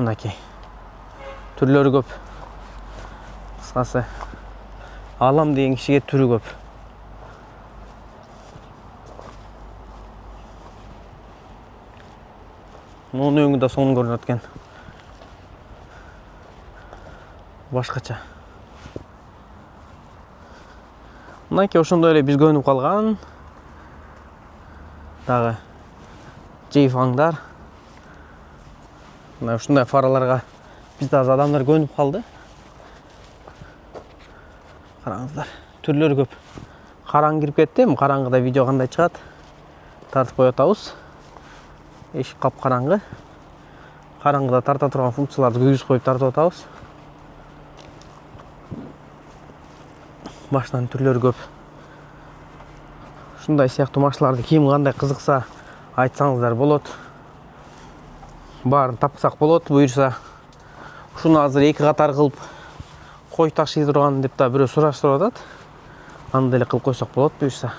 мынакей түрлөрү көп. Кыскасы алам деген кишиге түрү көп. Мунун өңү да сонун көрүнөт экен. Башкача. Мынакей ошондой эле бизге өнүп калган. Дагы жейфаңдар. Мына ушундай фараларга бизде аз адамдар көнүп калды. Караңыздар, түрлөрү көп. Караң кирип кетти, караңгыда видео кандай чыгат? Тартып кое атабыз. Эшик кап-караңгы. Караңгыда тарта турган функцияларды күйгүзүп коюп тартып атабыз. Баштан түрлөрү көп. Ушундай сыяктуу машиналарды ким кандай кызыкса айтсаңыздар болот. Баарын тапсак болот, буюрса. Ушуну азыр 2 катар кылып кой ташый турган деп да бирөө сураштырып атат. Аны деле кылып койсок болот буюрса.